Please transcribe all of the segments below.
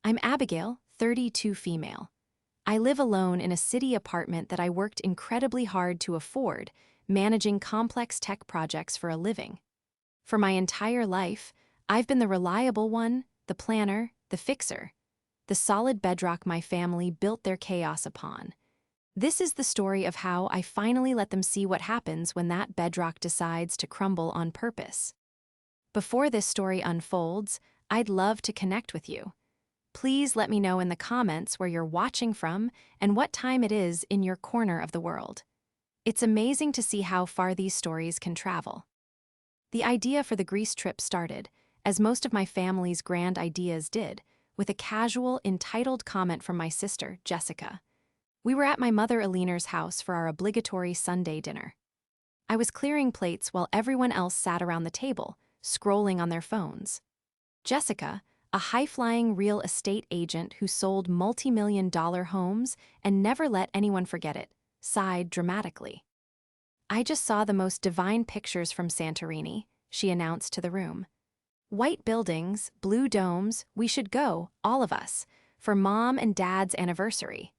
I'm Abigail, 32 female. I live alone in a city apartment that I worked incredibly hard to afford, managing complex tech projects for a living. For my entire life, I've been the reliable one, the planner, the fixer, the solid bedrock my family built their chaos upon. This is the story of how I finally let them see what happens when that bedrock decides to crumble on purpose. Before this story unfolds, I'd love to connect with you. Please let me know in the comments where you're watching from and what time it is in your corner of the world. It's amazing to see how far these stories can travel. The idea for the Greece trip started, as most of my family's grand ideas did, with a casual, entitled comment from my sister, Jessica. We were at my mother Alina's house for our obligatory Sunday dinner. I was clearing plates while everyone else sat around the table, scrolling on their phones. Jessica, a high-flying real estate agent who sold multi-million-dollar homes and never let anyone forget it, sighed dramatically. "I just saw the most divine pictures from Santorini," she announced to the room. "White buildings, blue domes, we should go, all of us, for Mom and Dad's anniversary."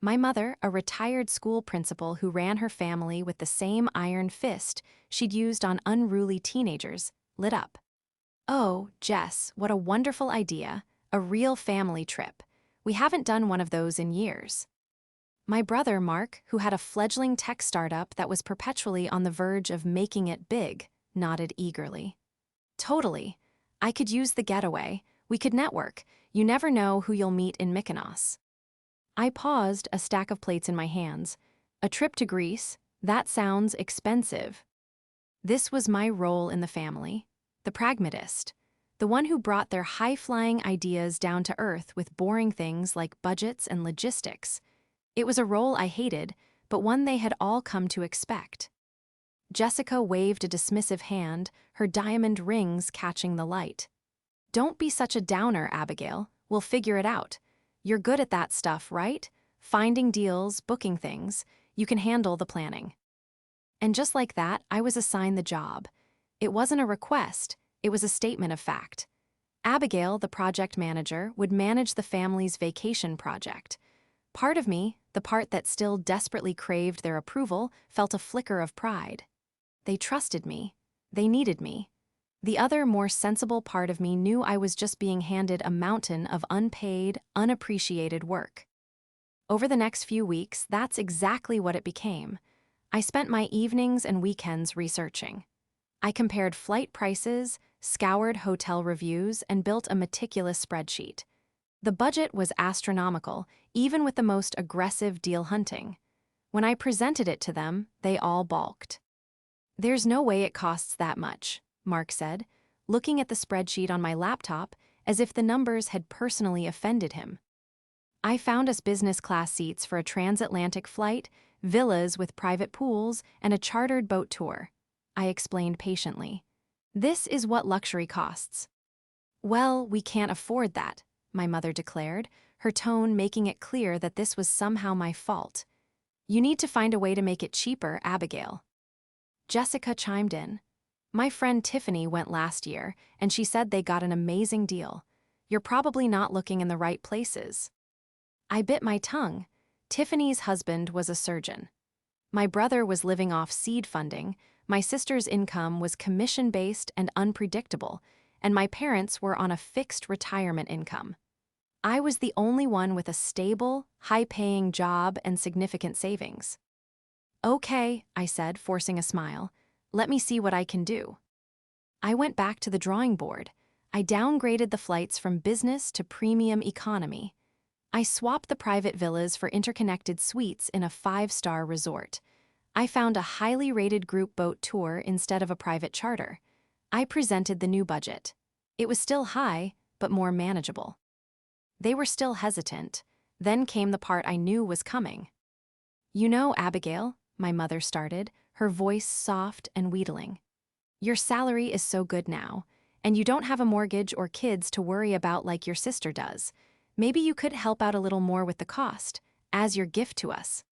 My mother, a retired school principal who ran her family with the same iron fist she'd used on unruly teenagers, lit up. "Oh, Jess, what a wonderful idea, a real family trip. We haven't done one of those in years." My brother, Mark, who had a fledgling tech startup that was perpetually on the verge of making it big, nodded eagerly. "Totally. I could use the getaway. We could network. You never know who you'll meet in Mykonos." I paused, a stack of plates in my hands. A trip to Greece? That sounds expensive. This was my role in the family. The pragmatist. The one who brought their high-flying ideas down to earth with boring things like budgets and logistics. It was a role I hated, but one they had all come to expect. Jessica waved a dismissive hand, her diamond rings catching the light. "Don't be such a downer, Abigail. We'll figure it out. You're good at that stuff, right? Finding deals, booking things. You can handle the planning." And just like that, I was assigned the job. It wasn't a request, it was a statement of fact. Abigail, the project manager, would manage the family's vacation project. Part of me, the part that still desperately craved their approval, felt a flicker of pride. They trusted me. They needed me. The other, more sensible part of me knew I was just being handed a mountain of unpaid, unappreciated work. Over the next few weeks, that's exactly what it became. I spent my evenings and weekends researching. I compared flight prices, scoured hotel reviews, and built a meticulous spreadsheet. The budget was astronomical, even with the most aggressive deal hunting. When I presented it to them, they all balked. "There's no way it costs that much," Mark said, looking at the spreadsheet on my laptop as if the numbers had personally offended him. "I found us business class seats for a transatlantic flight, villas with private pools, and a chartered boat tour," I explained patiently. "This is what luxury costs." "Well, we can't afford that," my mother declared, her tone making it clear that this was somehow my fault. "You need to find a way to make it cheaper, Abigail." Jessica chimed in. "My friend Tiffany went last year, and she said they got an amazing deal. You're probably not looking in the right places." I bit my tongue. Tiffany's husband was a surgeon. My brother was living off seed funding, my sister's income was commission-based and unpredictable, and my parents were on a fixed retirement income. I was the only one with a stable, high-paying job and significant savings. "Okay," I said, forcing a smile. "Let me see what I can do." I went back to the drawing board. I downgraded the flights from business to premium economy. I swapped the private villas for interconnected suites in a 5-star resort. I found a highly rated group boat tour instead of a private charter. I presented the new budget. It was still high, but more manageable. They were still hesitant. Then came the part I knew was coming. "You know, Abigail," my mother started, her voice soft and wheedling. "Your salary is so good now, and you don't have a mortgage or kids to worry about like your sister does. Maybe you could help out a little more with the cost, as your gift to us."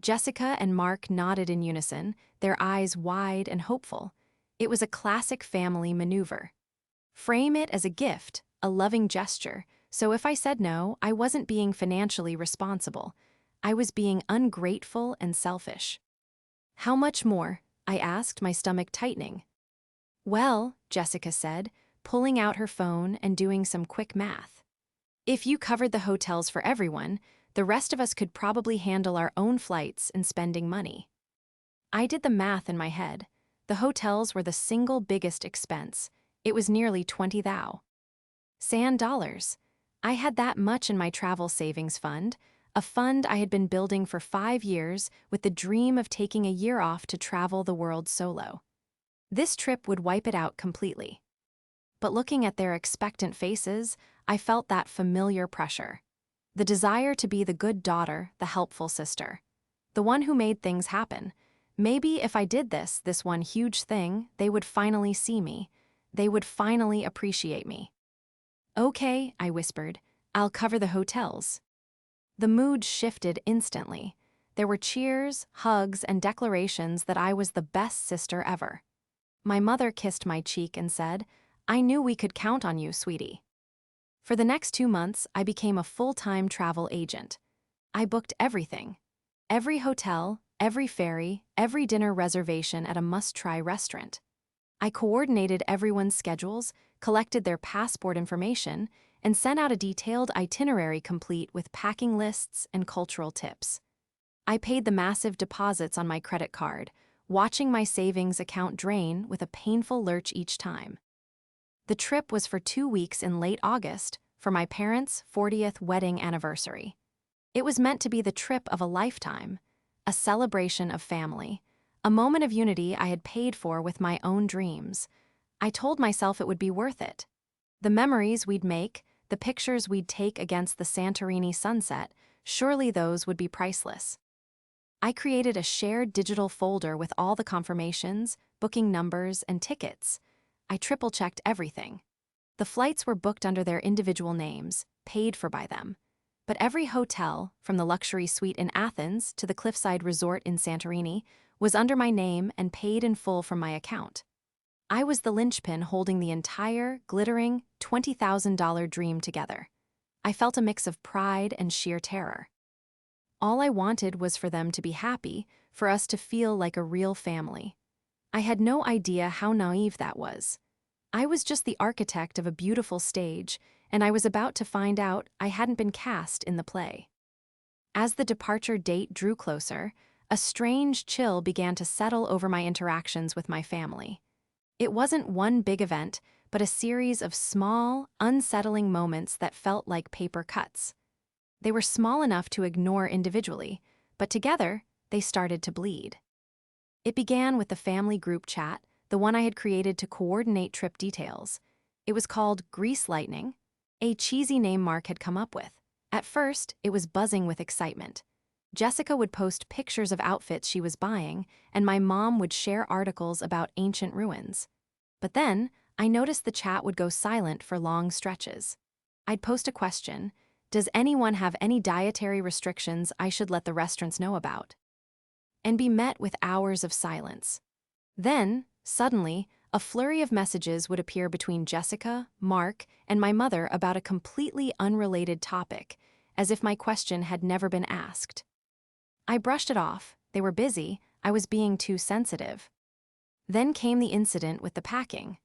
Jessica and Mark nodded in unison, their eyes wide and hopeful. It was a classic family maneuver. Frame it as a gift, a loving gesture, so if I said no, I wasn't being financially responsible. I was being ungrateful and selfish. How much more? I asked, my stomach tightening. Well, Jessica said, pulling out her phone and doing some quick math. If you covered the hotels for everyone, the rest of us could probably handle our own flights and spending money. I did the math in my head. The hotels were the single biggest expense. It was nearly 20 thou. Sand dollars. I had that much in my travel savings fund, a fund I had been building for 5 years with the dream of taking a year off to travel the world solo. This trip would wipe it out completely. But looking at their expectant faces, I felt that familiar pressure. The desire to be the good daughter, the helpful sister. The one who made things happen. Maybe if I did this one huge thing, they would finally see me. They would finally appreciate me. Okay, I whispered. I'll cover the hotels. The mood shifted instantly. There were cheers, hugs, and declarations that I was the best sister ever. My mother kissed my cheek and said, "I knew we could count on you, sweetie." For the next 2 months, I became a full-time travel agent. I booked everything. Every hotel, every ferry, every dinner reservation at a must-try restaurant. I coordinated everyone's schedules, collected their passport information, and sent out a detailed itinerary complete with packing lists and cultural tips. I paid the massive deposits on my credit card, watching my savings account drain with a painful lurch each time. The trip was for 2 weeks in late August for my parents' 40th wedding anniversary. It was meant to be the trip of a lifetime, a celebration of family, a moment of unity I had paid for with my own dreams. I told myself it would be worth it. The memories we'd make, the pictures we'd take against the Santorini sunset, surely those would be priceless. I created a shared digital folder with all the confirmations, booking numbers, and tickets. I triple-checked everything. The flights were booked under their individual names, paid for by them. But every hotel, from the luxury suite in Athens to the cliffside resort in Santorini, was under my name and paid in full from my account. I was the linchpin holding the entire, glittering, $20,000 dream together. I felt a mix of pride and sheer terror. All I wanted was for them to be happy, for us to feel like a real family. I had no idea how naive that was. I was just the architect of a beautiful stage, and I was about to find out I hadn't been cast in the play. As the departure date drew closer, a strange chill began to settle over my interactions with my family. It wasn't one big event, but a series of small, unsettling moments that felt like paper cuts. They were small enough to ignore individually, but together, they started to bleed. It began with the family group chat, the one I had created to coordinate trip details. It was called Grease Lightning, a cheesy name Mark had come up with. At first, it was buzzing with excitement. Jessica would post pictures of outfits she was buying, and my mom would share articles about ancient ruins. But then, I noticed the chat would go silent for long stretches. I'd post a question: does anyone have any dietary restrictions I should let the restaurants know about? And be met with hours of silence. Then, suddenly, a flurry of messages would appear between Jessica, Mark, and my mother about a completely unrelated topic, as if my question had never been asked. I brushed it off. They were busy. I was being too sensitive. Then came the incident with the packing.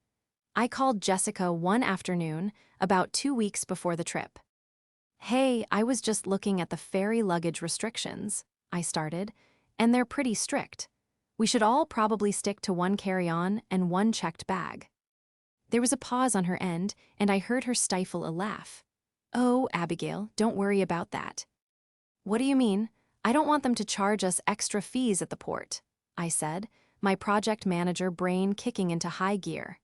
I called Jessica one afternoon, about 2 weeks before the trip. "Hey, I was just looking at the ferry luggage restrictions," I started, "and they're pretty strict. We should all probably stick to one carry-on and one checked bag." There was a pause on her end, and I heard her stifle a laugh. "Oh, Abigail, don't worry about that." "What do you mean? I don't want them to charge us extra fees at the port," I said, my project manager brain kicking into high gear.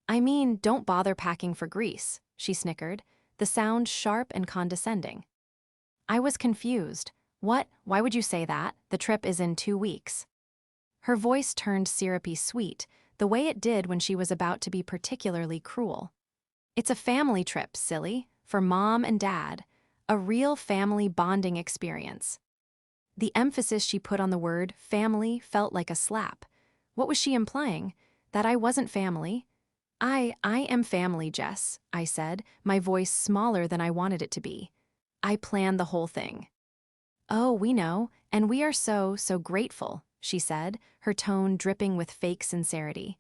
"I mean, don't bother packing for Greece," she snickered, the sound sharp and condescending. I was confused. "What? Why would you say that? The trip is in 2 weeks." Her voice turned syrupy sweet, the way it did when she was about to be particularly cruel. "It's a family trip, silly, for Mom and Dad. A real family bonding experience." The emphasis she put on the word family felt like a slap. What was she implying? That I wasn't family? I am family, Jess, I said, my voice smaller than I wanted it to be. I planned the whole thing. Oh, we know, and we are so grateful, she said, her tone dripping with fake sincerity.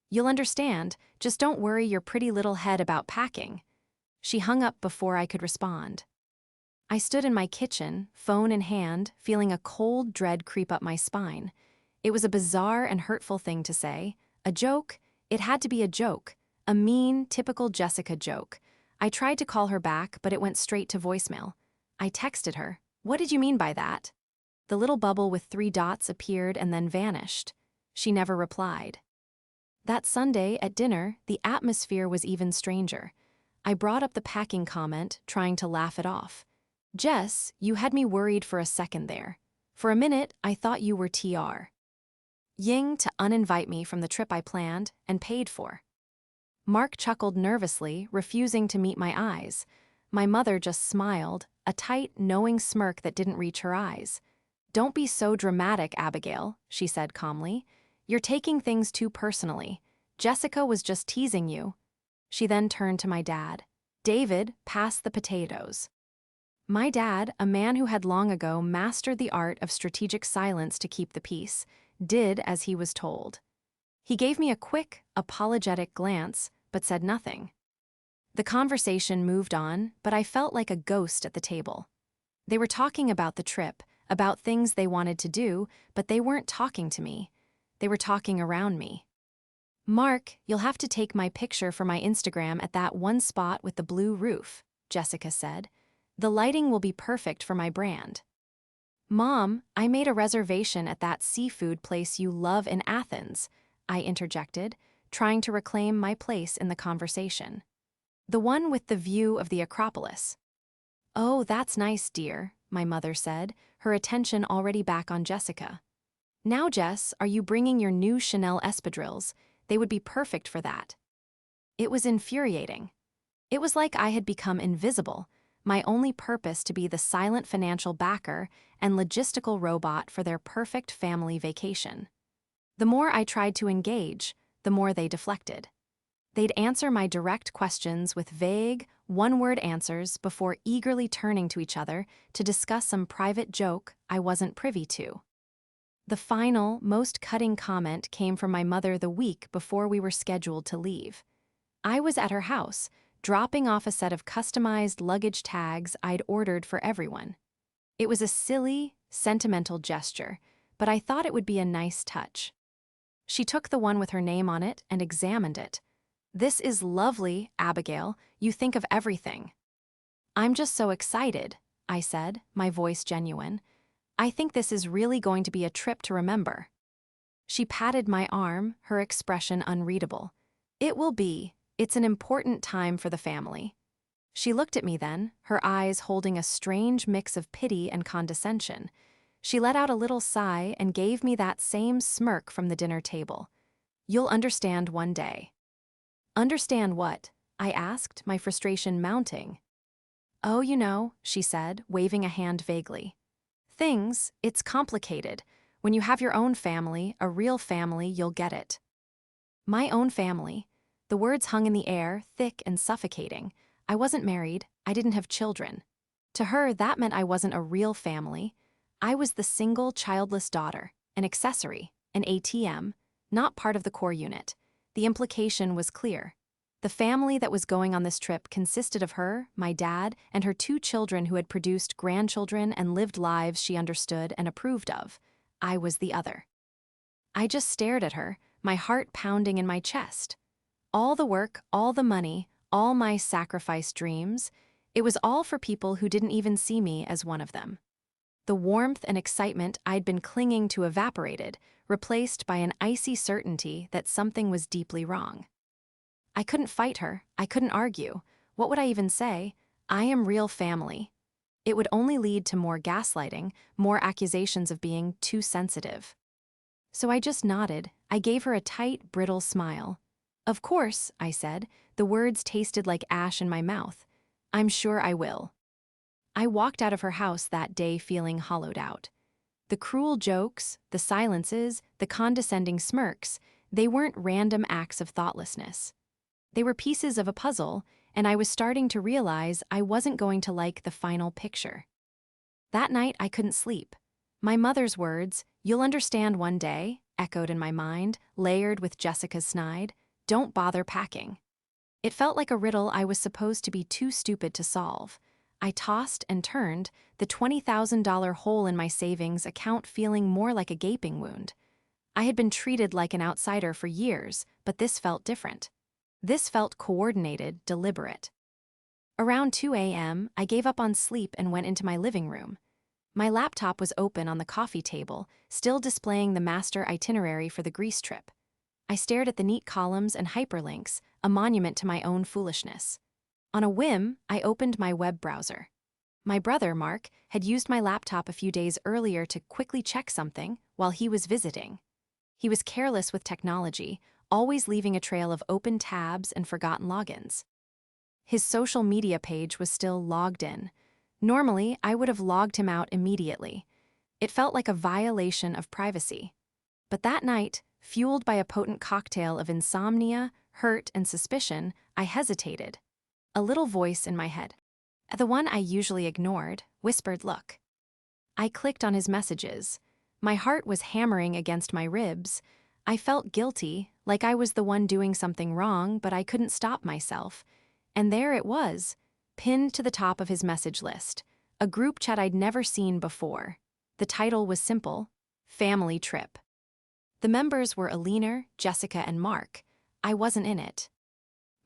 You'll understand, just don't worry your pretty little head about packing. She hung up before I could respond. I stood in my kitchen, phone in hand, feeling a cold dread creep up my spine. It was a bizarre and hurtful thing to say. A joke? It had to be a joke. A mean, typical Jessica joke. I tried to call her back, but it went straight to voicemail. I texted her. What did you mean by that? The little bubble with 3 dots appeared and then vanished. She never replied. That Sunday, at dinner, the atmosphere was even stranger. I brought up the packing comment, trying to laugh it off. Jess, you had me worried for a second there. For a minute, I thought you were TR. Ying to uninvite me from the trip I planned and paid for. Mark chuckled nervously, refusing to meet my eyes. My mother just smiled, a tight, knowing smirk that didn't reach her eyes. Don't be so dramatic, Abigail, she said calmly. You're taking things too personally. Jessica was just teasing you. She then turned to my dad. David, pass the potatoes. My dad, a man who had long ago mastered the art of strategic silence to keep the peace, did as he was told. He gave me a quick, apologetic glance, but said nothing. The conversation moved on, but I felt like a ghost at the table. They were talking about the trip, about things they wanted to do, but they weren't talking to me. They were talking around me. Mark, you'll have to take my picture for my Instagram at that one spot with the blue roof, Jessica said. The lighting will be perfect for my brand. Mom, I made a reservation at that seafood place you love in Athens, I interjected, trying to reclaim my place in the conversation. The one with the view of the Acropolis. Oh, that's nice, dear, my mother said, her attention already back on Jessica. Now, Jess, are you bringing your new Chanel espadrilles? They would be perfect for that. It was infuriating. It was like I had become invisible, my only purpose to be the silent financial backer and logistical robot for their perfect family vacation. The more I tried to engage, the more they deflected. They'd answer my direct questions with vague, one-word answers before eagerly turning to each other to discuss some private joke I wasn't privy to. The final, most cutting comment came from my mother the week before we were scheduled to leave. I was at her house, dropping off a set of customized luggage tags I'd ordered for everyone. It was a silly, sentimental gesture, but I thought it would be a nice touch. She took the one with her name on it and examined it. This is lovely, Abigail. You think of everything. I'm just so excited, I said, my voice genuine. I think this is really going to be a trip to remember. She patted my arm, her expression unreadable. It will be. It's an important time for the family. She looked at me then, her eyes holding a strange mix of pity and condescension. She let out a little sigh and gave me that same smirk from the dinner table. You'll understand one day. Understand what? I asked, my frustration mounting. Oh, you know, she said, waving a hand vaguely. Things, it's complicated. When you have your own family, a real family, you'll get it. My own family. The words hung in the air, thick and suffocating. I wasn't married, I didn't have children. To her, that meant I wasn't a real family. I was the single, childless daughter, an accessory, an ATM, not part of the core unit. The implication was clear. The family that was going on this trip consisted of her, my dad, and her 2 children who had produced grandchildren and lived lives she understood and approved of. I was the other. I just stared at her, my heart pounding in my chest. All the work, all the money, all my sacrificed dreams, it was all for people who didn't even see me as one of them. The warmth and excitement I'd been clinging to evaporated, replaced by an icy certainty that something was deeply wrong. I couldn't fight her, I couldn't argue. What would I even say? I am real family. It would only lead to more gaslighting, more accusations of being too sensitive. So I just nodded. I gave her a tight, brittle smile. Of course, I said, the words tasted like ash in my mouth. I'm sure I will. I walked out of her house that day feeling hollowed out. The cruel jokes, the silences, the condescending smirks, they weren't random acts of thoughtlessness. They were pieces of a puzzle, and I was starting to realize I wasn't going to like the final picture. That night, I couldn't sleep. My mother's words, "You'll understand one day," echoed in my mind, layered with Jessica's snide, "Don't bother packing." It felt like a riddle I was supposed to be too stupid to solve. I tossed and turned, the $20,000 hole in my savings account feeling more like a gaping wound. I had been treated like an outsider for years, but this felt different. This felt coordinated, deliberate. Around 2 a.m., I gave up on sleep and went into my living room. My laptop was open on the coffee table, still displaying the master itinerary for the Greece trip. I stared at the neat columns and hyperlinks, a monument to my own foolishness. On a whim, I opened my web browser. My brother, Mark, had used my laptop a few days earlier to quickly check something while he was visiting. He was careless with technology, always leaving a trail of open tabs and forgotten logins. His social media page was still logged in. Normally, I would have logged him out immediately. It felt like a violation of privacy. But that night, fueled by a potent cocktail of insomnia, hurt, and suspicion, I hesitated. A little voice in my head, the one I usually ignored, whispered, "Look." I clicked on his messages. My heart was hammering against my ribs. I felt guilty, like I was the one doing something wrong, but I couldn't stop myself. And there it was, pinned to the top of his message list, a group chat I'd never seen before. The title was simple: Family Trip. The members were Alina, Jessica, and Mark. I wasn't in it.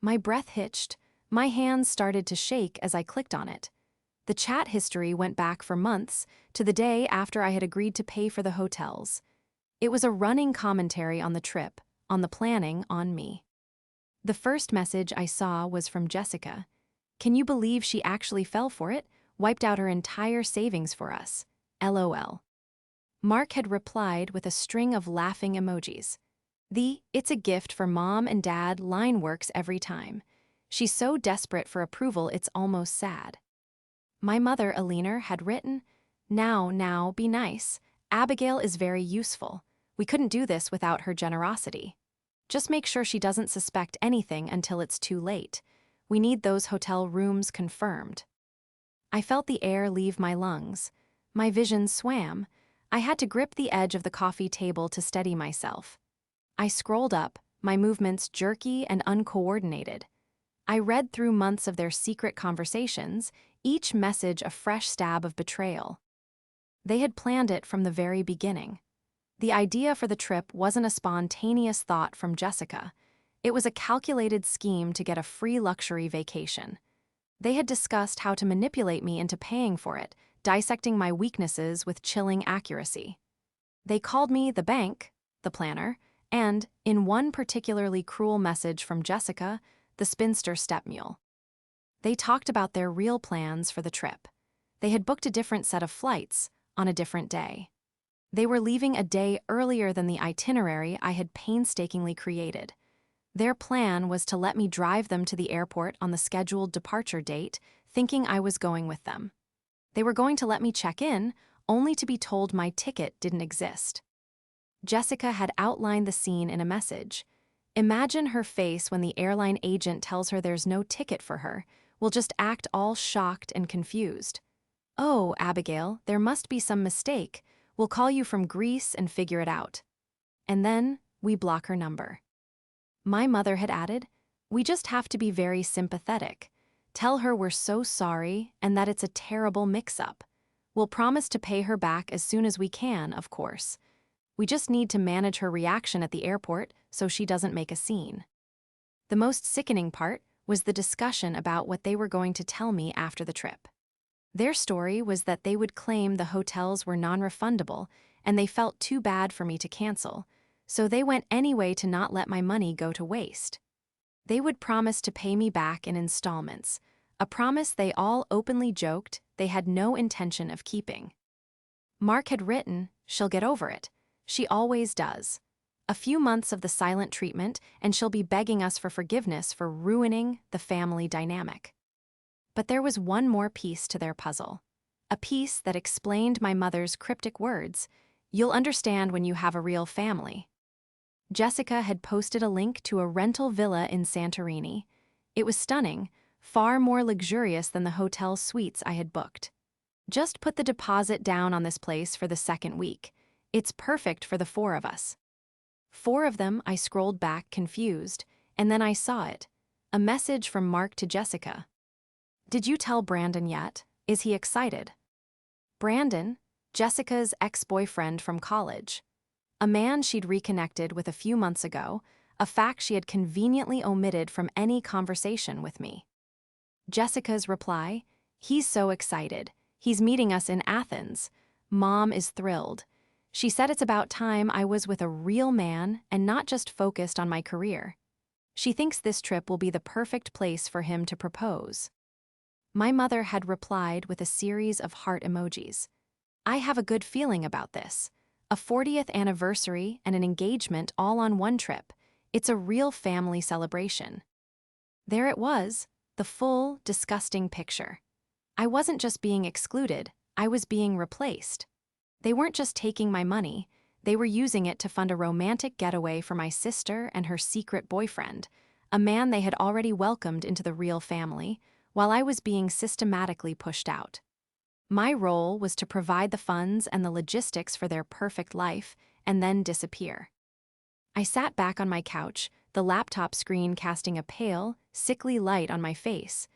My breath hitched. My hands started to shake as I clicked on it. The chat history went back for months, to the day after I had agreed to pay for the hotels. It was a running commentary on the trip, on the planning, on me. The first message I saw was from Jessica. "Can you believe she actually fell for it? Wiped out her entire savings for us. LOL." Mark had replied with a string of laughing emojis. The "it's a gift for mom and dad" line works every time. She's so desperate for approval it's almost sad. My mother, Alina, had written, Now, be nice. Abigail is very useful. We couldn't do this without her generosity. Just make sure she doesn't suspect anything until it's too late. We need those hotel rooms confirmed." I felt the air leave my lungs. My vision swam. I had to grip the edge of the coffee table to steady myself. I scrolled up, my movements jerky and uncoordinated. I read through months of their secret conversations, each message a fresh stab of betrayal. They had planned it from the very beginning. The idea for the trip wasn't a spontaneous thought from Jessica. It was a calculated scheme to get a free luxury vacation. They had discussed how to manipulate me into paying for it, dissecting my weaknesses with chilling accuracy. They called me the bank, the planner, and, in one particularly cruel message from Jessica, the spinster stepmule. They talked about their real plans for the trip. They had booked a different set of flights, on a different day. They were leaving a day earlier than the itinerary I had painstakingly created. Their plan was to let me drive them to the airport on the scheduled departure date, thinking I was going with them. They were going to let me check in, only to be told my ticket didn't exist. Jessica had outlined the scene in a message. Imagine her face when the airline agent tells her there's no ticket for her. We'll just act all shocked and confused. "Oh, Abigail, there must be some mistake. We'll call you from Greece and figure it out." And then we block her number. My mother had added, "We just have to be very sympathetic. Tell her we're so sorry and that it's a terrible mix-up. We'll promise to pay her back as soon as we can, of course. We just need to manage her reaction at the airport so she doesn't make a scene." The most sickening part was the discussion about what they were going to tell me after the trip. Their story was that they would claim the hotels were non-refundable and they felt too bad for me to cancel, so they went anyway to not let my money go to waste. They would promise to pay me back in installments, a promise they all openly joked they had no intention of keeping. Mark had written, "She'll get over it. She always does. A few months of the silent treatment and she'll be begging us for forgiveness for ruining the family dynamic." But there was one more piece to their puzzle. A piece that explained my mother's cryptic words, "You'll understand when you have a real family." Jessica had posted a link to a rental villa in Santorini. It was stunning, far more luxurious than the hotel suites I had booked. Just put the deposit down on this place for the second week. It's perfect for the four of us. Four of them. I scrolled back, confused, and then I saw it. A message from Mark to Jessica. Did you tell Brandon yet? Is he excited? Brandon, Jessica's ex-boyfriend from college. A man she'd reconnected with a few months ago, a fact she had conveniently omitted from any conversation with me. Jessica's reply, he's so excited. He's meeting us in Athens. Mom is thrilled. She said it's about time I was with a real man and not just focused on my career. She thinks this trip will be the perfect place for him to propose. My mother had replied with a series of heart emojis. I have a good feeling about this. A 40th anniversary and an engagement all on one trip. It's a real family celebration. There it was, the full, disgusting picture. I wasn't just being excluded, I was being replaced. They weren't just taking my money, they were using it to fund a romantic getaway for my sister and her secret boyfriend, a man they had already welcomed into the real family, while I was being systematically pushed out. My role was to provide the funds and the logistics for their perfect life, and then disappear. I sat back on my couch, the laptop screen casting a pale, sickly light on my face.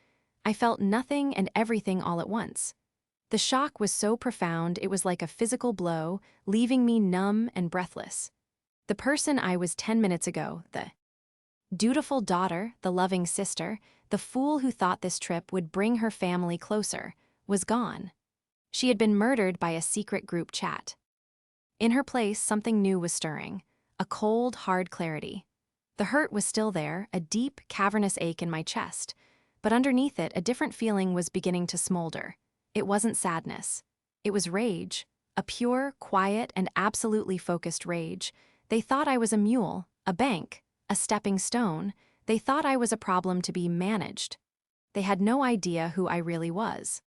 I felt nothing and everything all at once. The shock was so profound it was like a physical blow, leaving me numb and breathless. The person I was 10 minutes ago, the dutiful daughter, the loving sister, the fool who thought this trip would bring her family closer, was gone. She had been murdered by a secret group chat. In her place, something new was stirring, a cold, hard clarity. The hurt was still there, a deep, cavernous ache in my chest, but underneath it, a different feeling was beginning to smolder. It wasn't sadness. It was rage, a pure, quiet, and absolutely focused rage. They thought I was a mule, a bank, a stepping stone. They thought I was a problem to be managed. They had no idea who I really was.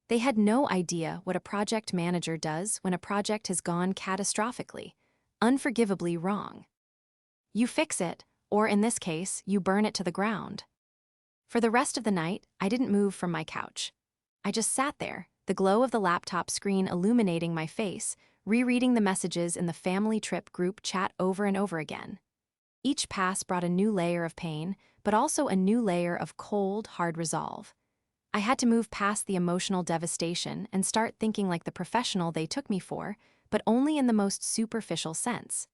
They had no idea what a project manager does when a project has gone catastrophically, unforgivably wrong. You fix it, or in this case, you burn it to the ground. For the rest of the night, I didn't move from my couch. I just sat there, the glow of the laptop screen illuminating my face, rereading the messages in the family trip group chat over and over again. Each pass brought a new layer of pain, but also a new layer of cold, hard resolve. I had to move past the emotional devastation and start thinking like the professional they took me for, but only in the most superficial sense.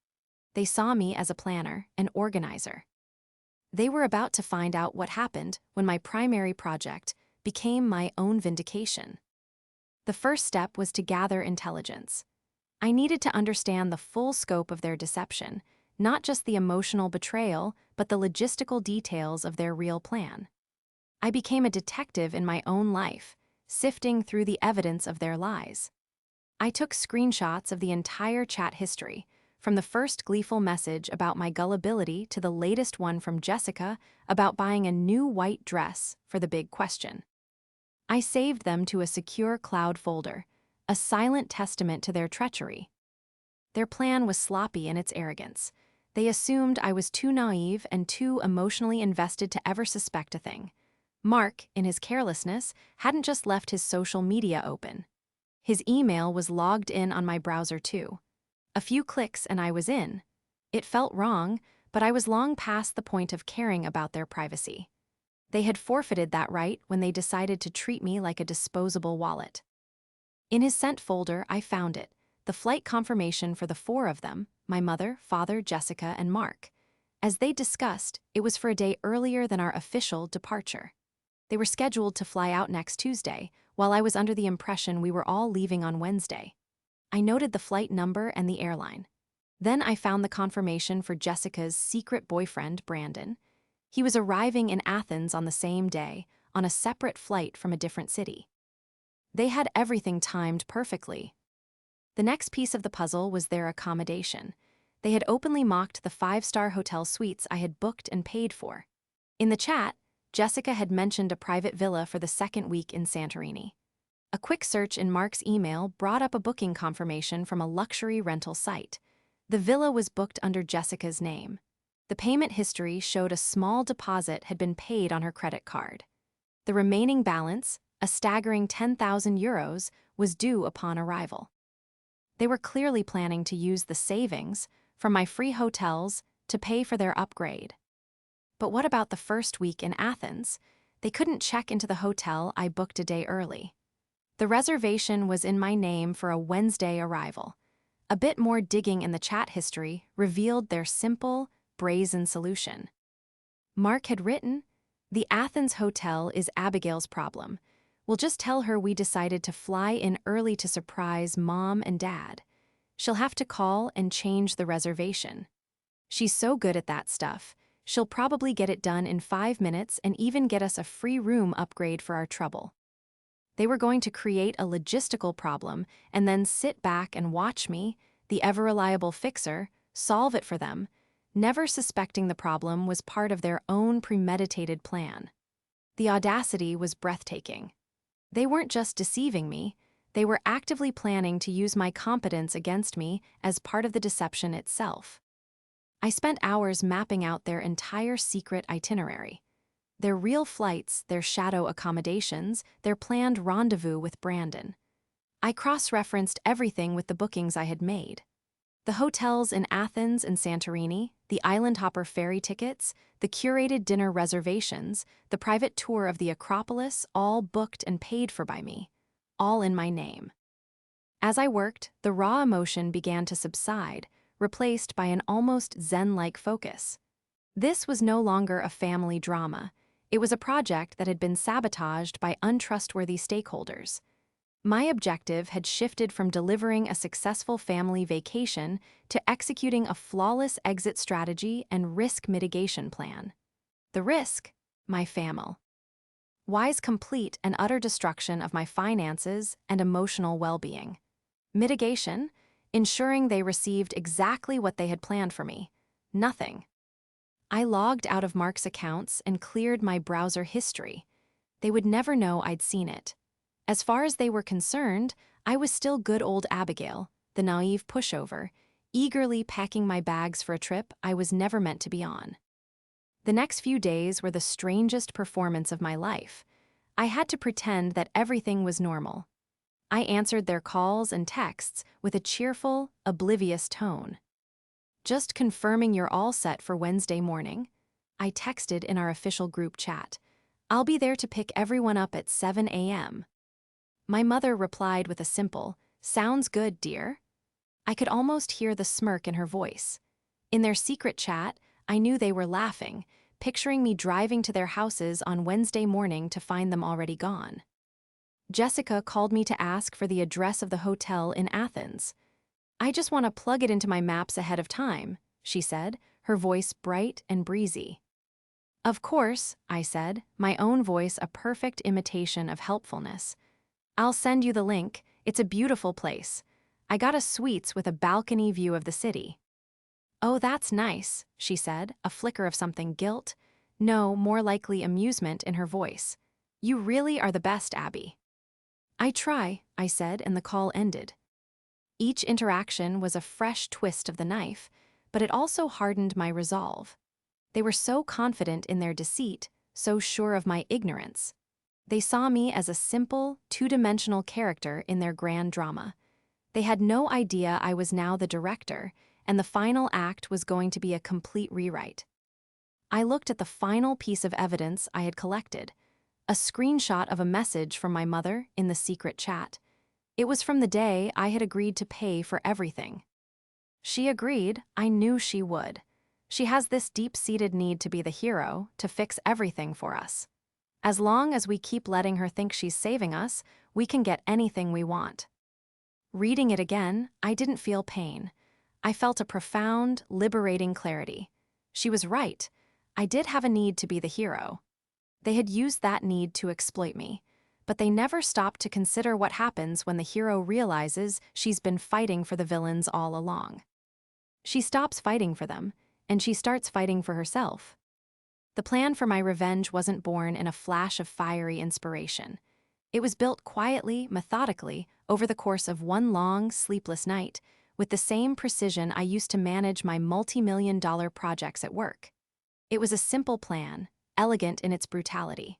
They saw me as a planner, an organizer. They were about to find out what happened when my primary project became my own vindication. The first step was to gather intelligence. I needed to understand the full scope of their deception, not just the emotional betrayal, but the logistical details of their real plan. I became a detective in my own life, sifting through the evidence of their lies. I took screenshots of the entire chat history, from the first gleeful message about my gullibility to the latest one from Jessica about buying a new white dress for the big question. I saved them to a secure cloud folder, a silent testament to their treachery. Their plan was sloppy in its arrogance. They assumed I was too naive and too emotionally invested to ever suspect a thing. Mark, in his carelessness, hadn't just left his social media open. His email was logged in on my browser too. A few clicks and I was in. It felt wrong, but I was long past the point of caring about their privacy. They had forfeited that right when they decided to treat me like a disposable wallet. In his sent folder, I found it, the flight confirmation for the four of them, my mother, father, Jessica, and Mark. As they discussed, it was for a day earlier than our official departure. They were scheduled to fly out next Tuesday, while I was under the impression we were all leaving on Wednesday. I noted the flight number and the airline. Then I found the confirmation for Jessica's secret boyfriend, Brandon. He was arriving in Athens on the same day, on a separate flight from a different city. They had everything timed perfectly. The next piece of the puzzle was their accommodation. They had openly mocked the 5-star hotel suites I had booked and paid for. In the chat, Jessica had mentioned a private villa for the second week in Santorini. A quick search in Mark's email brought up a booking confirmation from a luxury rental site. The villa was booked under Jessica's name. The payment history showed a small deposit had been paid on her credit card. The remaining balance, a staggering €10,000, was due upon arrival. They were clearly planning to use the savings from my free hotels to pay for their upgrade. But what about the first week in Athens? They couldn't check into the hotel I booked a day early. The reservation was in my name for a Wednesday arrival. A bit more digging in the chat history revealed their simple, brazen solution. Mark had written, "The Athens hotel is Abigail's problem. We'll just tell her we decided to fly in early to surprise Mom and Dad. She'll have to call and change the reservation. She's so good at that stuff. She'll probably get it done in 5 minutes and even get us a free room upgrade for our trouble." They were going to create a logistical problem and then sit back and watch me, the ever-reliable fixer, solve it for them, never suspecting the problem was part of their own premeditated plan. The audacity was breathtaking. They weren't just deceiving me, they were actively planning to use my competence against me as part of the deception itself. I spent hours mapping out their entire secret itinerary. Their real flights, their shadow accommodations, their planned rendezvous with Brandon. I cross-referenced everything with the bookings I had made. The hotels in Athens and Santorini, the island hopper ferry tickets, the curated dinner reservations, the private tour of the Acropolis, all booked and paid for by me, all in my name. As I worked, the raw emotion began to subside, replaced by an almost zen-like focus. This was no longer a family drama. It was a project that had been sabotaged by untrustworthy stakeholders. My objective had shifted from delivering a successful family vacation to executing a flawless exit strategy and risk mitigation plan. The risk? My family. Wise complete and utter destruction of my finances and emotional well-being. Mitigation? Ensuring they received exactly what they had planned for me. Nothing. I logged out of Mark's accounts and cleared my browser history. They would never know I'd seen it. As far as they were concerned, I was still good old Abigail, the naive pushover, eagerly packing my bags for a trip I was never meant to be on. The next few days were the strangest performance of my life. I had to pretend that everything was normal. I answered their calls and texts with a cheerful, oblivious tone. "Just confirming you're all set for Wednesday morning," I texted in our official group chat. "I'll be there to pick everyone up at 7 a.m. My mother replied with a simple, "Sounds good, dear." I could almost hear the smirk in her voice. In their secret chat, I knew they were laughing, picturing me driving to their houses on Wednesday morning to find them already gone. Jessica called me to ask for the address of the hotel in Athens. "I just want to plug it into my maps ahead of time," she said, her voice bright and breezy. "Of course," I said, my own voice a perfect imitation of helpfulness. "I'll send you the link. It's a beautiful place. I got a suites with a balcony view of the city." "Oh, that's nice," she said, a flicker of something guilt, no, more likely amusement in her voice. "You really are the best, Abby." "I try," I said, and the call ended. Each interaction was a fresh twist of the knife, but it also hardened my resolve. They were so confident in their deceit, so sure of my ignorance. They saw me as a simple, two-dimensional character in their grand drama. They had no idea I was now the director, and the final act was going to be a complete rewrite. I looked at the final piece of evidence I had collected, a screenshot of a message from my mother in the secret chat. It was from the day I had agreed to pay for everything. She agreed. I knew she would. She has this deep-seated need to be the hero, to fix everything for us. As long as we keep letting her think she's saving us, we can get anything we want. Reading it again, I didn't feel pain. I felt a profound, liberating clarity. She was right. I did have a need to be the hero. They had used that need to exploit me, but they never stopped to consider what happens when the hero realizes she's been fighting for the villains all along. She stops fighting for them, and she starts fighting for herself. The plan for my revenge wasn't born in a flash of fiery inspiration. It was built quietly, methodically, over the course of one long, sleepless night, with the same precision I used to manage my multi-million-dollar projects at work. It was a simple plan, elegant in its brutality.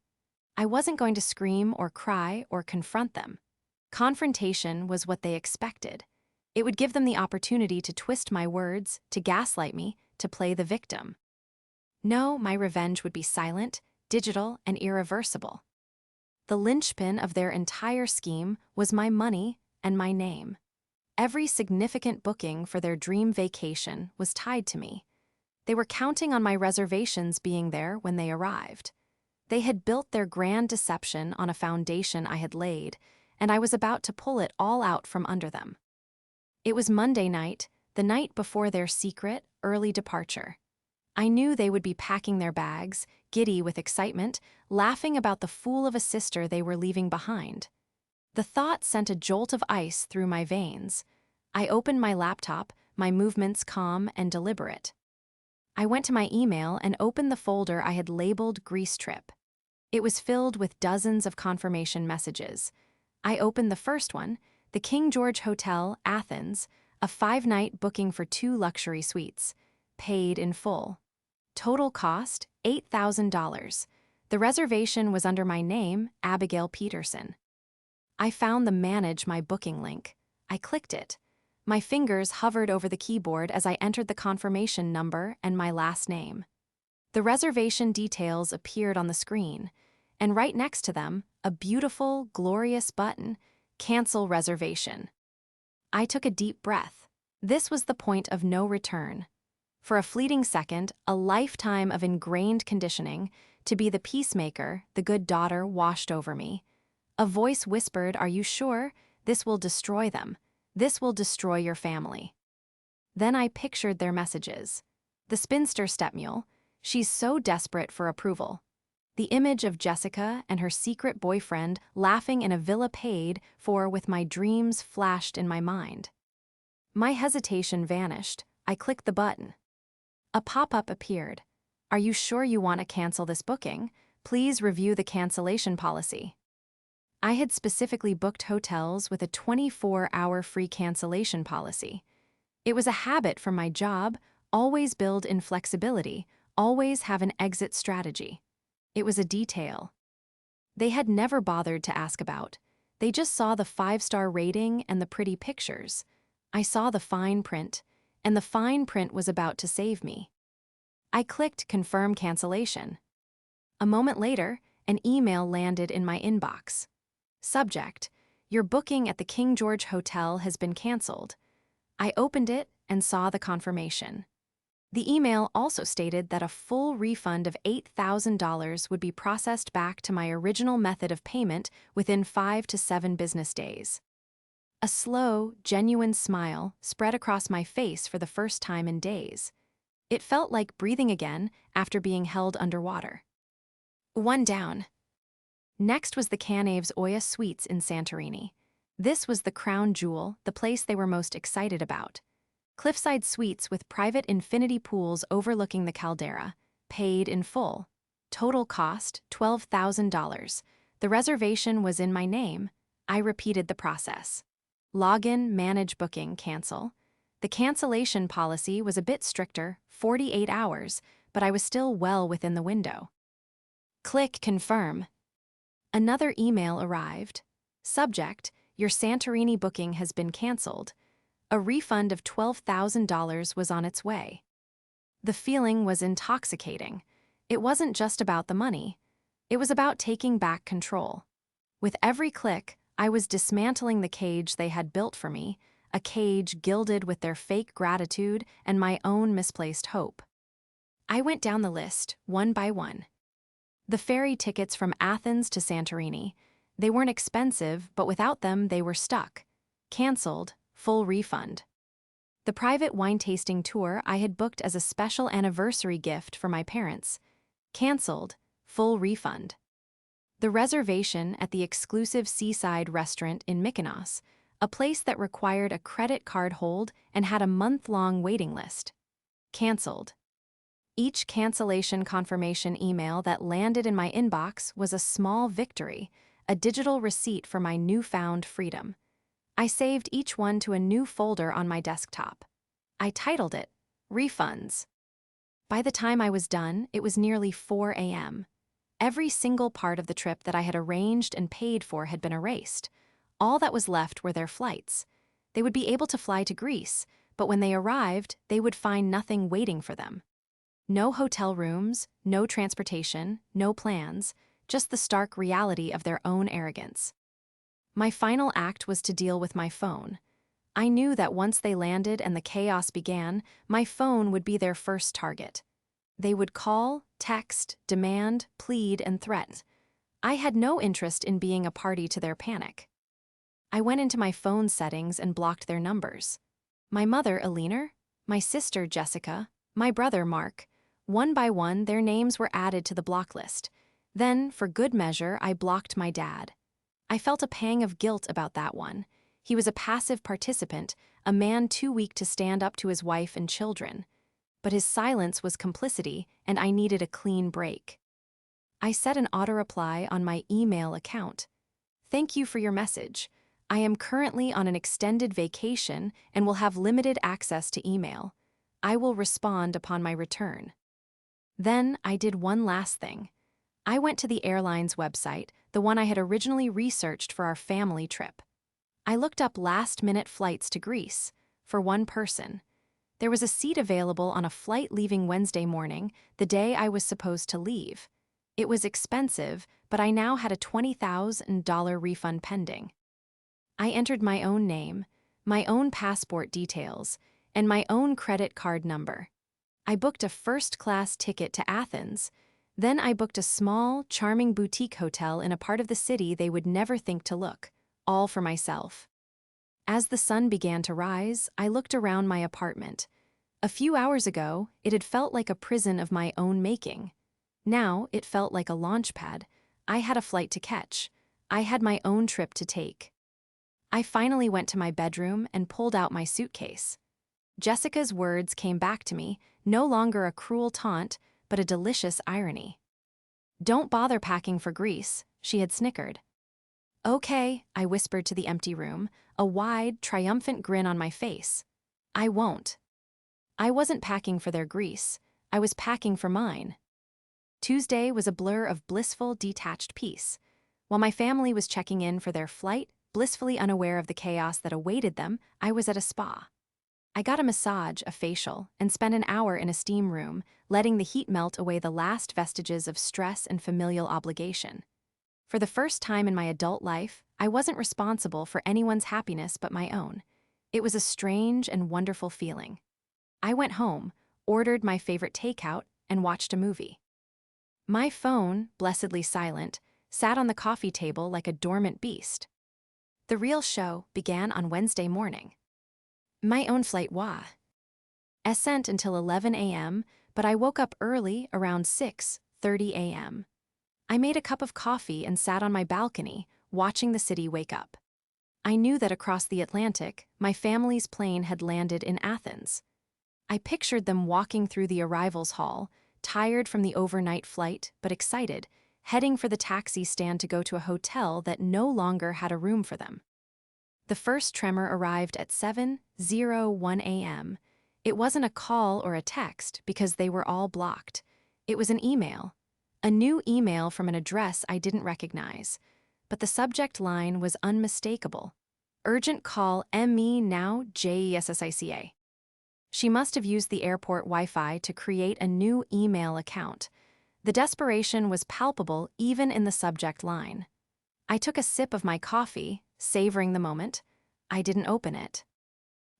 I wasn't going to scream or cry or confront them. Confrontation was what they expected. It would give them the opportunity to twist my words, to gaslight me, to play the victim. No, my revenge would be silent, digital, and irreversible. The linchpin of their entire scheme was my money and my name. Every significant booking for their dream vacation was tied to me. They were counting on my reservations being there when they arrived. They had built their grand deception on a foundation I had laid, and I was about to pull it all out from under them. It was Monday night, the night before their secret, early departure. I knew they would be packing their bags, giddy with excitement, laughing about the fool of a sister they were leaving behind. The thought sent a jolt of ice through my veins. I opened my laptop, my movements calm and deliberate. I went to my email and opened the folder I had labeled Greece Trip. It was filled with dozens of confirmation messages. I opened the first one, the King George Hotel, Athens, a 5-night booking for 2 luxury suites, paid in full. Total cost, $8,000. The reservation was under my name, Abigail Peterson. I found the Manage My Booking link. I clicked it. My fingers hovered over the keyboard as I entered the confirmation number and my last name. The reservation details appeared on the screen, and right next to them, a beautiful, glorious button, Cancel Reservation. I took a deep breath. This was the point of no return. For a fleeting second, a lifetime of ingrained conditioning, to be the peacemaker, the good daughter, washed over me. A voice whispered, "Are you sure? This will destroy them. This will destroy your family." Then I pictured their messages. The spinster stepmule, she's so desperate for approval. The image of Jessica and her secret boyfriend laughing in a villa paid for with my dreams flashed in my mind. My hesitation vanished. I clicked the button. A pop-up appeared. "Are you sure you want to cancel this booking? Please review the cancellation policy." I had specifically booked hotels with a 24-hour free cancellation policy. It was a habit from my job, always build in flexibility, always have an exit strategy. It was a detail they had never bothered to ask about. They just saw the 5-star rating and the pretty pictures. I saw the fine print, and the fine print was about to save me. I clicked Confirm Cancellation. A moment later, an email landed in my inbox. Subject: Your booking at the King George Hotel has been canceled. I opened it and saw the confirmation. The email also stated that a full refund of $8,000 would be processed back to my original method of payment within 5 to 7 business days. A slow, genuine smile spread across my face for the first time in days. It felt like breathing again after being held underwater. One down. Next was the Canave's Oya Suites in Santorini. This was the crown jewel, the place they were most excited about. Cliffside suites with private infinity pools overlooking the caldera, paid in full. Total cost, $12,000. The reservation was in my name. I repeated the process. Login, manage booking, cancel. The cancellation policy was a bit stricter, 48 hours, but I was still well within the window. Click Confirm. Another email arrived. Subject: Your Santorini booking has been canceled. A refund of $12,000 was on its way. The feeling was intoxicating. It wasn't just about the money. It was about taking back control. With every click, I was dismantling the cage they had built for me, a cage gilded with their fake gratitude and my own misplaced hope. I went down the list, one by one. The ferry tickets from Athens to Santorini. They weren't expensive, but without them, they were stuck. Cancelled, full refund. The private wine tasting tour I had booked as a special anniversary gift for my parents. Cancelled, full refund. The reservation at the exclusive seaside restaurant in Mykonos, a place that required a credit card hold and had a month-long waiting list. Cancelled. Each cancellation confirmation email that landed in my inbox was a small victory, a digital receipt for my newfound freedom. I saved each one to a new folder on my desktop. I titled it, Refunds. By the time I was done, it was nearly 4 a.m. Every single part of the trip that I had arranged and paid for had been erased. All that was left were their flights. They would be able to fly to Greece, but when they arrived, they would find nothing waiting for them. No hotel rooms, no transportation, no plans, just the stark reality of their own arrogance. My final act was to deal with my phone. I knew that once they landed and the chaos began, my phone would be their first target. They would call, text, demand, plead, and threaten. I had no interest in being a party to their panic. I went into my phone settings and blocked their numbers. My mother, Eleanor, my sister, Jessica, my brother, Mark. One by one, their names were added to the block list. Then, for good measure, I blocked my dad. I felt a pang of guilt about that one. He was a passive participant, a man too weak to stand up to his wife and children. But his silence was complicity, and I needed a clean break. I set an auto-reply on my email account. Thank you for your message. I am currently on an extended vacation and will have limited access to email. I will respond upon my return. Then I did one last thing. I went to the airline's website, the one I had originally researched for our family trip. I looked up last-minute flights to Greece for one person. There was a seat available on a flight leaving Wednesday morning, the day I was supposed to leave. It was expensive, but I now had a $20,000 refund pending. I entered my own name, my own passport details, and my own credit card number. I booked a first-class ticket to Athens. Then I booked a small, charming boutique hotel in a part of the city they would never think to look, all for myself. As the sun began to rise, I looked around my apartment. A few hours ago, it had felt like a prison of my own making. Now, it felt like a launch pad. I had a flight to catch. I had my own trip to take. I finally went to my bedroom and pulled out my suitcase. Jessica's words came back to me, no longer a cruel taunt, but a delicious irony. Don't bother packing for Greece, she had snickered. Okay, I whispered to the empty room, a wide, triumphant grin on my face. I won't. I wasn't packing for their Greece, I was packing for mine. Tuesday was a blur of blissful, detached peace. While my family was checking in for their flight, blissfully unaware of the chaos that awaited them, I was at a spa. I got a massage, a facial, and spent an hour in a steam room, letting the heat melt away the last vestiges of stress and familial obligation. For the first time in my adult life, I wasn't responsible for anyone's happiness but my own. It was a strange and wonderful feeling. I went home, ordered my favorite takeout, and watched a movie. My phone, blessedly silent, sat on the coffee table like a dormant beast. The real show began on Wednesday morning. My own flight wasn't until 11 a.m., but I woke up early around 6:30 a.m. I made a cup of coffee and sat on my balcony, watching the city wake up. I knew that across the Atlantic, my family's plane had landed in Athens. I pictured them walking through the arrivals hall, tired from the overnight flight but excited, heading for the taxi stand to go to a hotel that no longer had a room for them. The first tremor arrived at 7:01 a.m. It wasn't a call or a text because they were all blocked. It was an email. A new email from an address I didn't recognize. But the subject line was unmistakable. Urgent call ME now JESSICA. She must have used the airport Wi-Fi to create a new email account. The desperation was palpable even in the subject line. I took a sip of my coffee, savoring the moment. I didn't open it.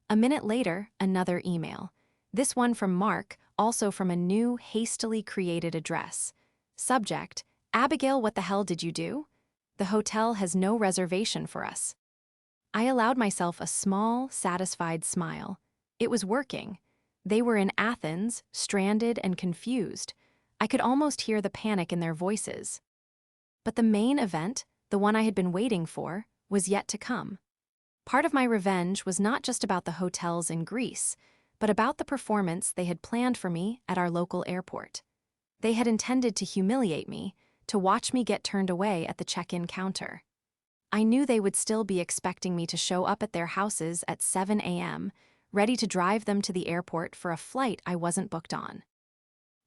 A minute later, another email. This one from Mark, also from a new, hastily created address. Subject, Abigail, what the hell did you do? The hotel has no reservation for us. I allowed myself a small, satisfied smile. It was working. They were in Athens, stranded and confused. I could almost hear the panic in their voices. But the main event, the one I had been waiting for, was yet to come. Part of my revenge was not just about the hotels in Greece, but about the performance they had planned for me at our local airport. They had intended to humiliate me, to watch me get turned away at the check-in counter. I knew they would still be expecting me to show up at their houses at 7 a.m., ready to drive them to the airport for a flight I wasn't booked on.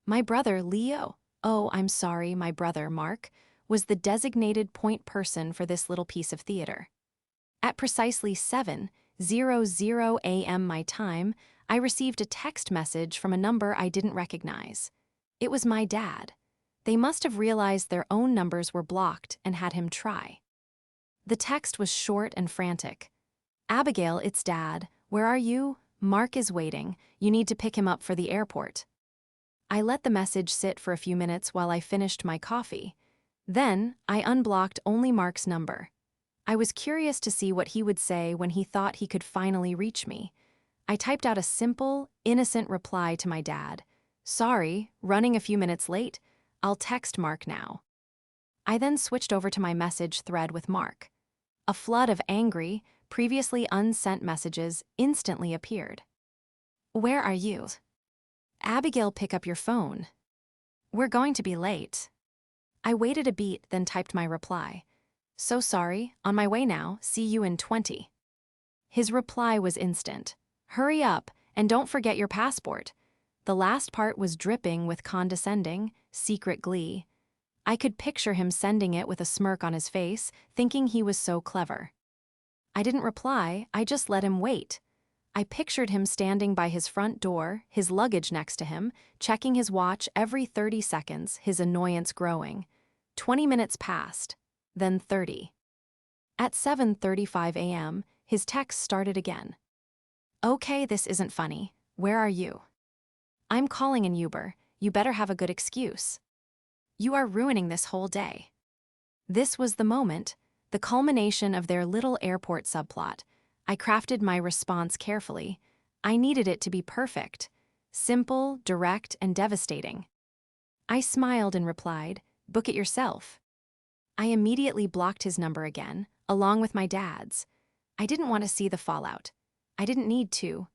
My brother, Leo, oh, I'm sorry, my brother, Mark, was the designated point person for this little piece of theater. At precisely 7:00 a.m. my time, I received a text message from a number I didn't recognize. It was my dad. They must have realized their own numbers were blocked and had him try. The text was short and frantic. "Abigail, it's Dad. Where are you? Mark is waiting. You need to pick him up for the airport." I let the message sit for a few minutes while I finished my coffee. Then, I unblocked only Mark's number. I was curious to see what he would say when he thought he could finally reach me. I typed out a simple, innocent reply to my dad. "Sorry, running a few minutes late. I'll text Mark now." I then switched over to my message thread with Mark. A flood of angry, previously unsent messages instantly appeared. "Where are you? Abigail, pick up your phone. We're going to be late." I waited a beat, then typed my reply. "So sorry, on my way now, see you in 20. His reply was instant. "Hurry up, and don't forget your passport." The last part was dripping with condescending, secret glee. I could picture him sending it with a smirk on his face, thinking he was so clever. I didn't reply, I just let him wait. I pictured him standing by his front door, his luggage next to him, checking his watch every 30 seconds, his annoyance growing. 20 minutes passed, then 30. At 7:35 a.m., his text started again. "Okay, this isn't funny. Where are you? I'm calling in Uber. You better have a good excuse. You are ruining this whole day." This was the moment, the culmination of their little airport subplot. I crafted my response carefully. I needed it to be perfect, simple, direct, and devastating. I smiled and replied, "Book it yourself." I immediately blocked his number again, along with my dad's. I didn't want to see the fallout. I didn't need to.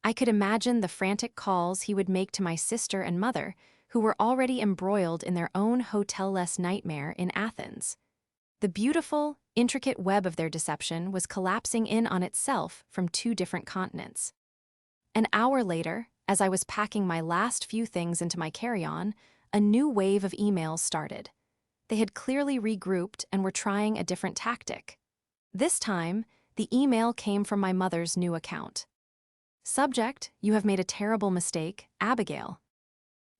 I could imagine the frantic calls he would make to my sister and mother, who were already embroiled in their own hotel-less nightmare in Athens. The beautiful, intricate web of their deception was collapsing in on itself from 2 different continents. An hour later, as I was packing my last few things into my carry-on, a new wave of emails started. They had clearly regrouped and were trying a different tactic. This time, the email came from my mother's new account. Subject: "You have made a terrible mistake, Abigail."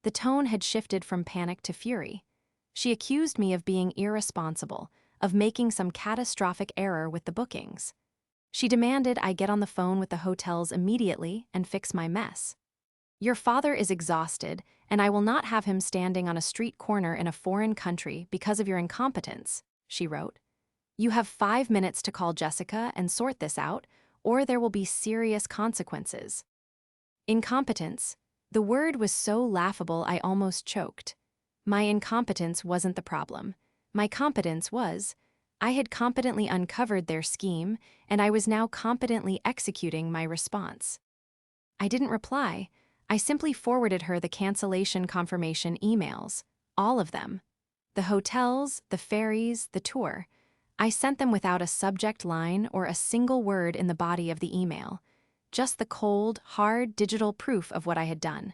The tone had shifted from panic to fury. She accused me of being irresponsible, of making some catastrophic error with the bookings. She demanded I get on the phone with the hotels immediately and fix my mess. "Your father is exhausted, and I will not have him standing on a street corner in a foreign country because of your incompetence," she wrote. "You have 5 minutes to call Jessica and sort this out, or there will be serious consequences." Incompetence. The word was so laughable I almost choked. My incompetence wasn't the problem. My competence was. I had competently uncovered their scheme, and I was now competently executing my response. I didn't reply. I simply forwarded her the cancellation confirmation emails. All of them. The hotels, the ferries, the tour. I sent them without a subject line or a single word in the body of the email. Just the cold, hard digital proof of what I had done.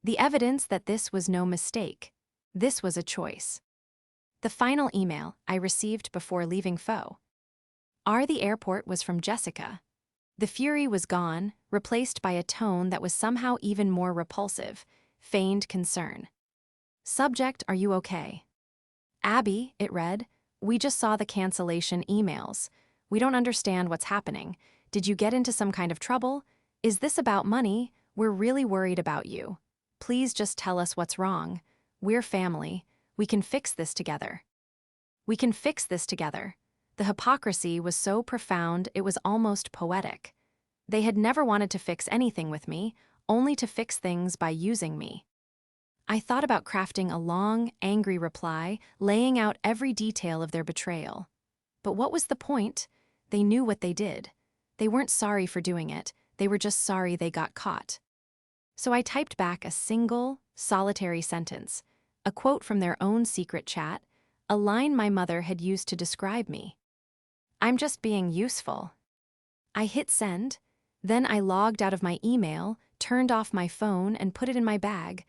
The evidence that this was no mistake. This was a choice. The final email I received before leaving Faux. The airport was from Jessica. The fury was gone, replaced by a tone that was somehow even more repulsive, feigned concern. Subject: "Are you okay?" "Abby," it read, "we just saw the cancellation emails. We don't understand what's happening. Did you get into some kind of trouble? Is this about money? We're really worried about you. Please just tell us what's wrong. We're family. We can fix this together." We can fix this together. The hypocrisy was so profound it was almost poetic. They had never wanted to fix anything with me, only to fix things by using me. I thought about crafting a long, angry reply, laying out every detail of their betrayal. But what was the point? They knew what they did. They weren't sorry for doing it, they were just sorry they got caught. So I typed back a single, solitary sentence, a quote from their own secret chat, a line my mother had used to describe me. I'm just being useful. I hit send, then I logged out of my email, turned off my phone, and put it in my bag.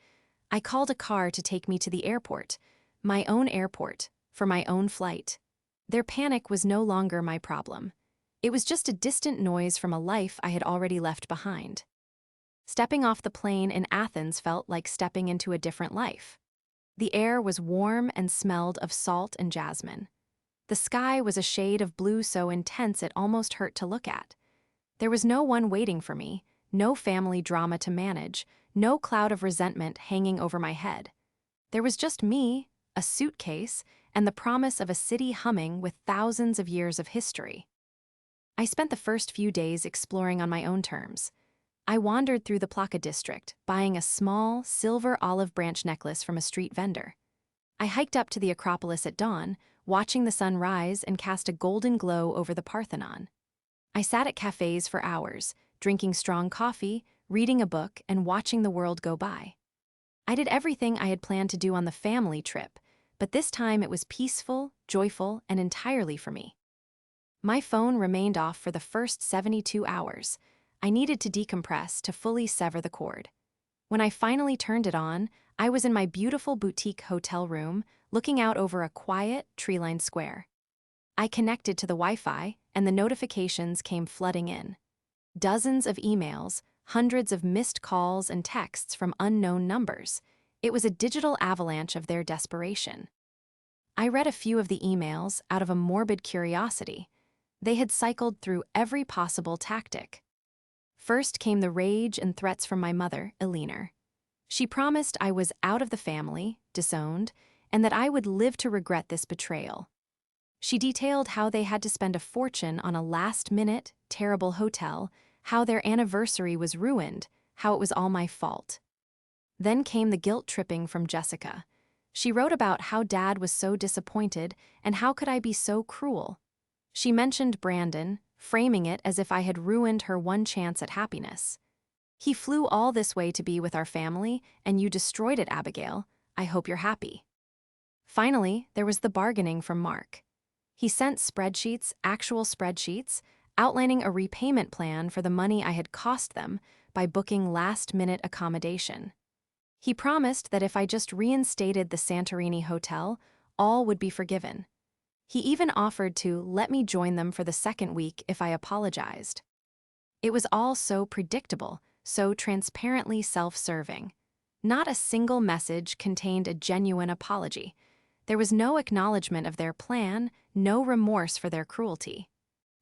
I called a car to take me to the airport, my own airport, for my own flight. Their panic was no longer my problem. It was just a distant noise from a life I had already left behind. Stepping off the plane in Athens felt like stepping into a different life. The air was warm and smelled of salt and jasmine. The sky was a shade of blue so intense it almost hurt to look at. There was no one waiting for me, no family drama to manage, no cloud of resentment hanging over my head. There was just me, a suitcase, and the promise of a city humming with thousands of years of history. I spent the first few days exploring on my own terms. I wandered through the Plaka district, buying a small, silver olive branch necklace from a street vendor. I hiked up to the Acropolis at dawn, watching the sun rise and cast a golden glow over the Parthenon. I sat at cafes for hours, drinking strong coffee, reading a book, and watching the world go by. I did everything I had planned to do on the family trip, but this time it was peaceful, joyful, and entirely for me. My phone remained off for the first 72 hours. I needed to decompress to fully sever the cord. When I finally turned it on, I was in my beautiful boutique hotel room, looking out over a quiet, tree-lined square. I connected to the Wi-Fi, and the notifications came flooding in. Dozens of emails, hundreds of missed calls and texts from unknown numbers. It was a digital avalanche of their desperation. I read a few of the emails out of a morbid curiosity. They had cycled through every possible tactic. First came the rage and threats from my mother, Eleanor. She promised I was out of the family, disowned, and that I would live to regret this betrayal. She detailed how they had to spend a fortune on a last-minute, terrible hotel, how their anniversary was ruined, how it was all my fault. Then came the guilt-tripping from Jessica. She wrote about how Dad was so disappointed and how could I be so cruel. She mentioned Brandon, framing it as if I had ruined her one chance at happiness. He flew all this way to be with our family, and you destroyed it, Abigail. I hope you're happy. Finally, there was the bargaining from Mark. He sent spreadsheets, actual spreadsheets, outlining a repayment plan for the money I had cost them by booking last-minute accommodation. He promised that if I just reinstated the Santorini hotel, all would be forgiven. He even offered to let me join them for the second week if I apologized. It was all so predictable, so transparently self-serving. Not a single message contained a genuine apology. There was no acknowledgement of their plan, no remorse for their cruelty.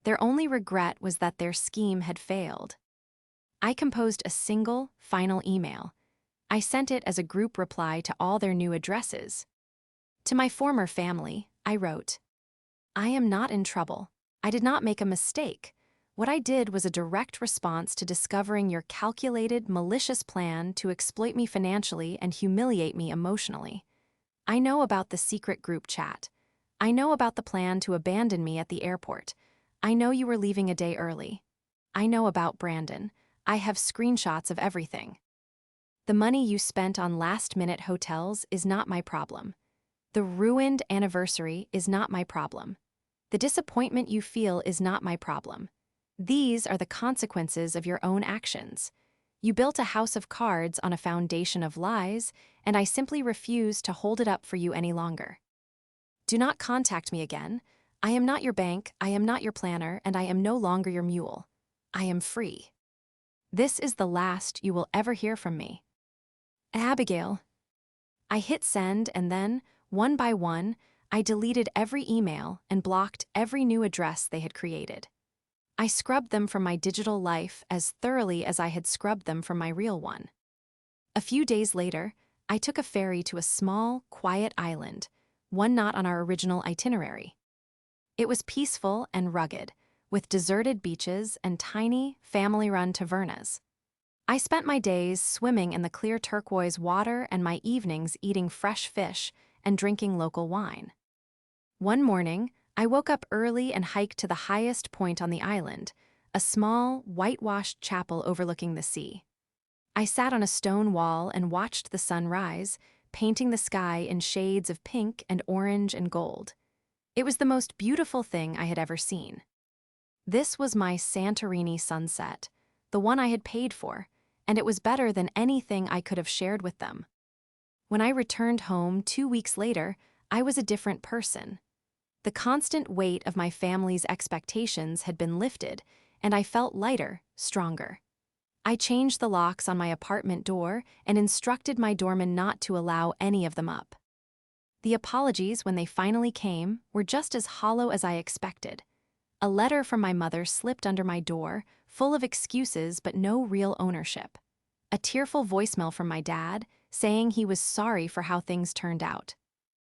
Their only regret was that their scheme had failed. I composed a single, final email. I sent it as a group reply to all their new addresses. To my former family, I wrote, I am not in trouble. I did not make a mistake. What I did was a direct response to discovering your calculated, malicious plan to exploit me financially and humiliate me emotionally. I know about the secret group chat. I know about the plan to abandon me at the airport. I know you were leaving a day early. I know about Brandon. I have screenshots of everything. The money you spent on last-minute hotels is not my problem. The ruined anniversary is not my problem. The disappointment you feel is not my problem. These are the consequences of your own actions. You built a house of cards on a foundation of lies, and I simply refuse to hold it up for you any longer. Do not contact me again. I am not your bank, I am not your planner, and I am no longer your mule. I am free. This is the last you will ever hear from me. Abigail. I hit send and then, one by one, I deleted every email and blocked every new address they had created. I scrubbed them from my digital life as thoroughly as I had scrubbed them from my real one. A few days later, I took a ferry to a small, quiet island, one not on our original itinerary. It was peaceful and rugged, with deserted beaches and tiny, family-run tavernas. I spent my days swimming in the clear turquoise water and my evenings eating fresh fish and drinking local wine. One morning, I woke up early and hiked to the highest point on the island, a small, whitewashed chapel overlooking the sea. I sat on a stone wall and watched the sun rise, painting the sky in shades of pink and orange and gold. It was the most beautiful thing I had ever seen. This was my Santorini sunset, the one I had paid for, and it was better than anything I could have shared with them. When I returned home 2 weeks later, I was a different person. The constant weight of my family's expectations had been lifted, and I felt lighter, stronger. I changed the locks on my apartment door and instructed my doorman not to allow any of them up. The apologies, when they finally came, were just as hollow as I expected. A letter from my mother slipped under my door, full of excuses but no real ownership. A tearful voicemail from my dad, saying he was sorry for how things turned out.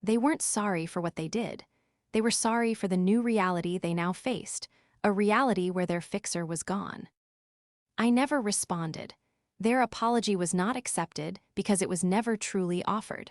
They weren't sorry for what they did. They were sorry for the new reality they now faced, a reality where their fixer was gone. I never responded. Their apology was not accepted because it was never truly offered.